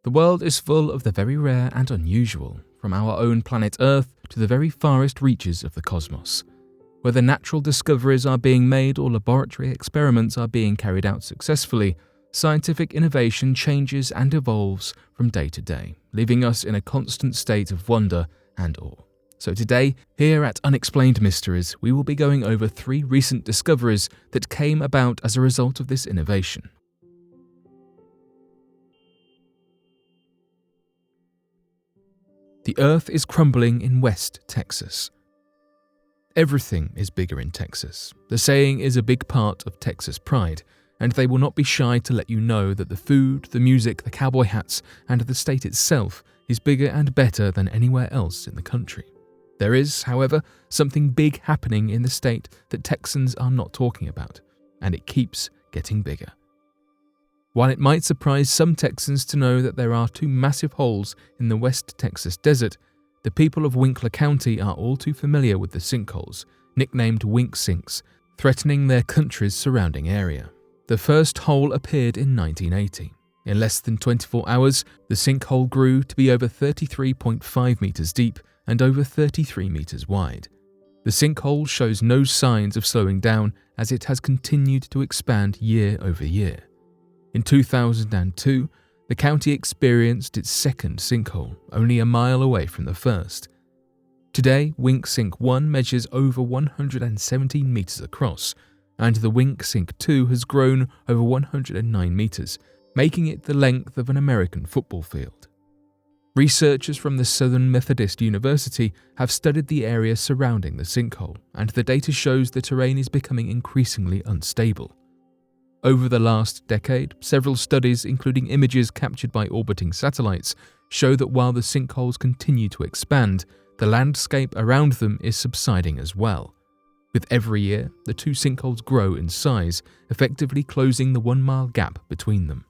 The world is full of the very rare and unusual, from our own planet Earth to the very farthest reaches of the cosmos. Whether natural discoveries are being made or laboratory experiments are being carried out successfully, scientific innovation changes and evolves from day to day, leaving us in a constant state of wonder and awe. So today, here at Unexplained Mysteries, we will be going over 3 recent discoveries that came about as a result of this innovation. The Earth is crumbling in West Texas. Everything is bigger in Texas. The saying is a big part of Texas pride, and they will not be shy to let you know that the food, the music, the cowboy hats, and the state itself is bigger and better than anywhere else in the country. There is, however, something big happening in the state that Texans are not talking about, and it keeps getting bigger. While it might surprise some Texans to know that there are 2 massive holes in the West Texas desert, the people of Winkler County are all too familiar with the sinkholes, nicknamed Wink Sinks, threatening their country's surrounding area. The first hole appeared in 1980. In less than 24 hours, the sinkhole grew to be over 33.5 meters deep and over 33 meters wide. The sinkhole shows no signs of slowing down as it has continued to expand year over year. In 2002, the county experienced its second sinkhole, only a mile away from the first. Today, Wink Sink 1 measures over 117 meters across, and the Wink Sink 2 has grown over 109 meters, making it the length of an American football field. Researchers from the Southern Methodist University have studied the area surrounding the sinkhole, and the data shows the terrain is becoming increasingly unstable. Over the last decade, several studies, including images captured by orbiting satellites, show that while the sinkholes continue to expand, the landscape around them is subsiding as well. With every year, the 2 sinkholes grow in size, effectively closing the 1-mile gap between them.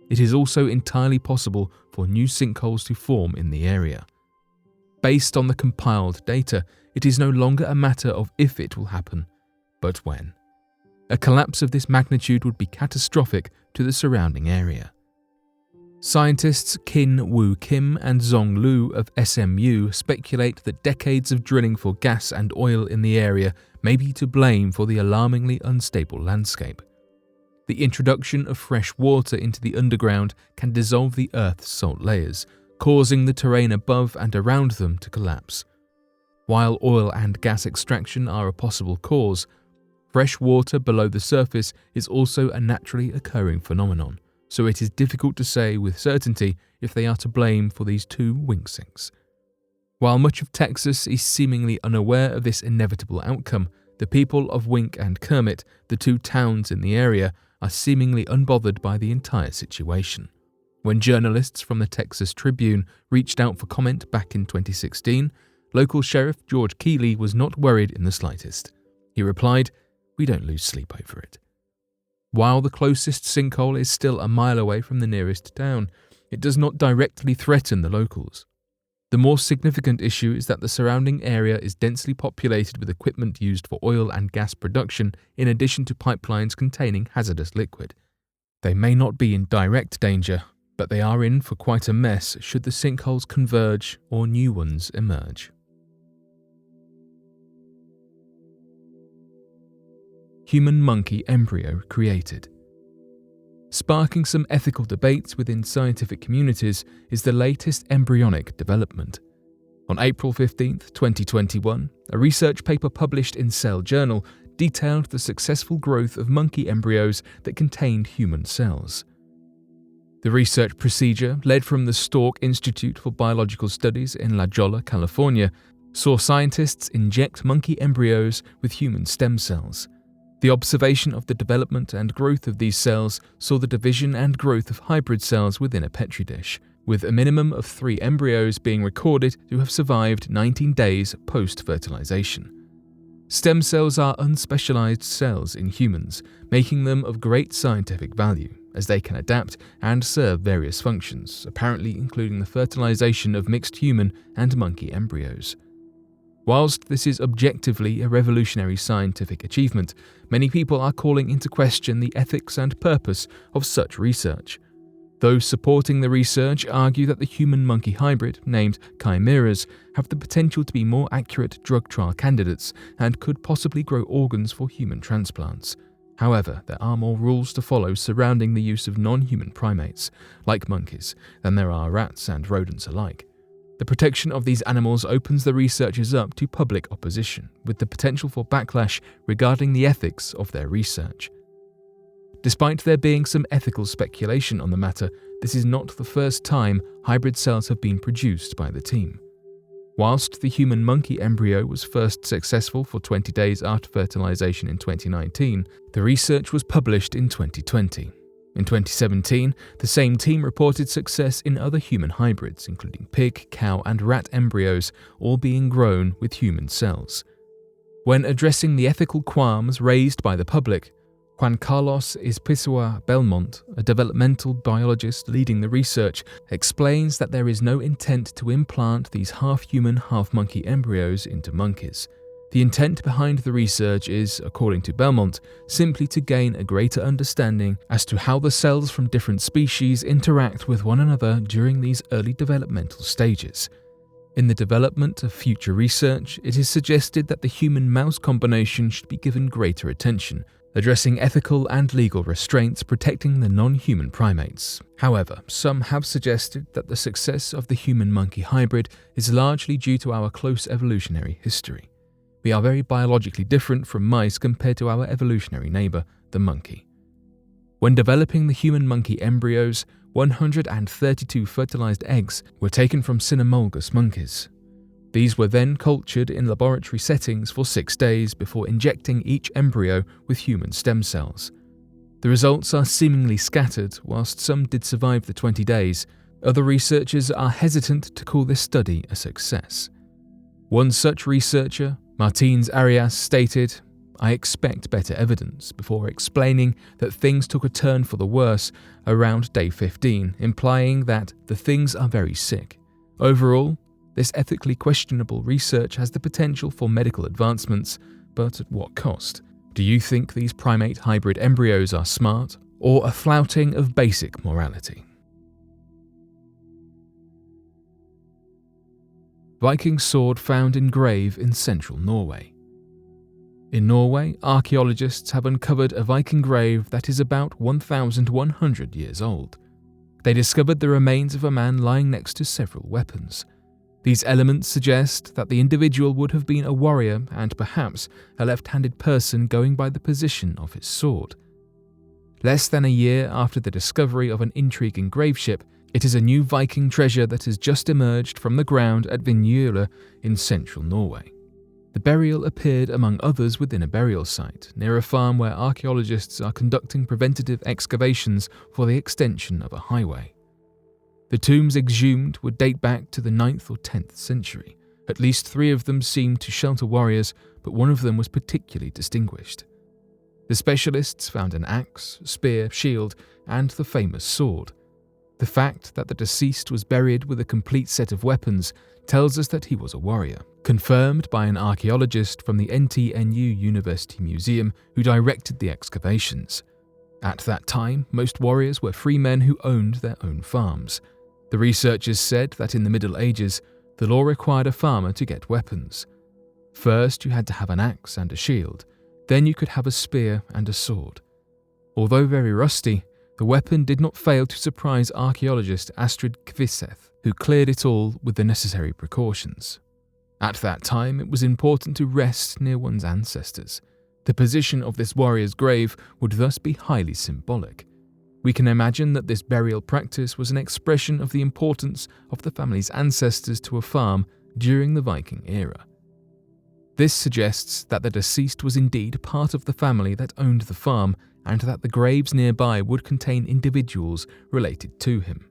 It is also entirely possible for new sinkholes to form in the area. Based on the compiled data, it is no longer a matter of if it will happen, but when. A collapse of this magnitude would be catastrophic to the surrounding area. Scientists Kin Woo Kim and Zong Lu of SMU speculate that decades of drilling for gas and oil in the area may be to blame for the alarmingly unstable landscape. The introduction of fresh water into the underground can dissolve the Earth's salt layers, causing the terrain above and around them to collapse. While oil and gas extraction are a possible cause, fresh water below the surface is also a naturally occurring phenomenon, so it is difficult to say with certainty if they are to blame for these 2 wink sinks. While much of Texas is seemingly unaware of this inevitable outcome, the people of Wink and Kermit, the 2 towns in the area, are seemingly unbothered by the entire situation. When journalists from the Texas Tribune reached out for comment back in 2016, local Sheriff George Keeley was not worried in the slightest. He replied, "We don't lose sleep over it." While the closest sinkhole is still a mile away from the nearest town, it does not directly threaten the locals. The more significant issue is that the surrounding area is densely populated with equipment used for oil and gas production in addition to pipelines containing hazardous liquid. They may not be in direct danger, but they are in for quite a mess should the sinkholes converge or new ones emerge. Human-monkey embryo created. Sparking some ethical debates within scientific communities is the latest embryonic development. On April 15, 2021, a research paper published in Cell Journal detailed the successful growth of monkey embryos that contained human cells. The research procedure, led from the Stork Institute for Biological Studies in La Jolla, California, saw scientists inject monkey embryos with human stem cells. The observation of the development and growth of these cells saw the division and growth of hybrid cells within a petri dish, with a minimum of 3 embryos being recorded to have survived 19 days post-fertilization. Stem cells are unspecialized cells in humans, making them of great scientific value, as they can adapt and serve various functions, apparently including the fertilization of mixed human and monkey embryos. Whilst this is objectively a revolutionary scientific achievement, many people are calling into question the ethics and purpose of such research. Those supporting the research argue that the human-monkey hybrid, named chimeras, have the potential to be more accurate drug trial candidates and could possibly grow organs for human transplants. However, there are more rules to follow surrounding the use of non-human primates, like monkeys, than there are rats and rodents alike. The protection of these animals opens the researchers up to public opposition, with the potential for backlash regarding the ethics of their research. Despite there being some ethical speculation on the matter, this is not the first time hybrid cells have been produced by the team. Whilst the human-monkey embryo was first successful for 20 days after fertilization in 2019, the research was published in 2020. In 2017, the same team reported success in other human hybrids, including pig, cow, and rat embryos, all being grown with human cells. When addressing the ethical qualms raised by the public, Juan Carlos Izpisua Belmont, a developmental biologist leading the research, explains that there is no intent to implant these half-human, half-monkey embryos into monkeys. The intent behind the research is, according to Belmont, simply to gain a greater understanding as to how the cells from different species interact with one another during these early developmental stages. In the development of future research, it is suggested that the human-mouse combination should be given greater attention, addressing ethical and legal restraints protecting the non-human primates. However, some have suggested that the success of the human-monkey hybrid is largely due to our close evolutionary history. We are very biologically different from mice compared to our evolutionary neighbour, the monkey. When developing the human-monkey embryos, 132 fertilized eggs were taken from cynomolgus monkeys. These were then cultured in laboratory settings for 6 days before injecting each embryo with human stem cells. The results are seemingly scattered. Whilst some did survive the 20 days, other researchers are hesitant to call this study a success. One such researcher, Martins Arias, stated, "I expect better evidence," before explaining that things took a turn for the worse around day 15, implying that the things are very sick. Overall, this ethically questionable research has the potential for medical advancements, but at what cost? Do you think these primate hybrid embryos are smart, or a flouting of basic morality? Viking sword found in grave in central Norway. In Norway, archaeologists have uncovered a Viking grave that is about 1,100 years old. They discovered the remains of a man lying next to several weapons. These elements suggest that the individual would have been a warrior and perhaps a left-handed person going by the position of his sword. Less than a year after the discovery of an intriguing graveship, it is a new Viking treasure that has just emerged from the ground at Vinjula in central Norway. The burial appeared among others within a burial site near a farm where archaeologists are conducting preventative excavations for the extension of a highway. The tombs exhumed would date back to the 9th or 10th century. At least 3 of them seemed to shelter warriors, but one of them was particularly distinguished. The specialists found an axe, spear, shield, and the famous sword. The fact that the deceased was buried with a complete set of weapons tells us that he was a warrior, confirmed by an archaeologist from the NTNU University Museum who directed the excavations. At that time, most warriors were free men who owned their own farms. The researchers said that in the Middle Ages, the law required a farmer to get weapons. First, you had to have an axe and a shield, then you could have a spear and a sword. Although very rusty, the weapon did not fail to surprise archaeologist Astrid Kviseth, who cleared it all with the necessary precautions. At that time, it was important to rest near one's ancestors. The position of this warrior's grave would thus be highly symbolic. We can imagine that this burial practice was an expression of the importance of the family's ancestors to a farm during the Viking era. This suggests that the deceased was indeed part of the family that owned the farm and that the graves nearby would contain individuals related to him.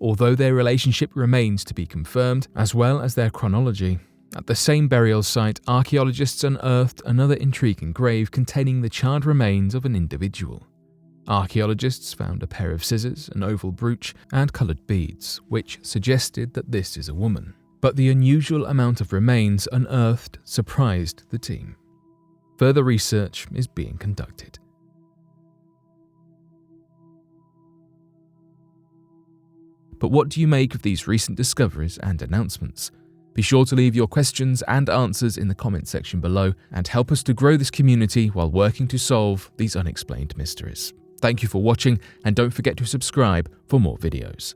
Although their relationship remains to be confirmed, as well as their chronology, at the same burial site, archaeologists unearthed another intriguing grave containing the charred remains of an individual. Archaeologists found a pair of scissors, an oval brooch, and coloured beads, which suggested that this is a woman. But the unusual amount of remains unearthed surprised the team. Further research is being conducted. But what do you make of these recent discoveries and announcements? Be sure to leave your questions and answers in the comment section below and help us to grow this community while working to solve these unexplained mysteries. Thank you for watching, and don't forget to subscribe for more videos.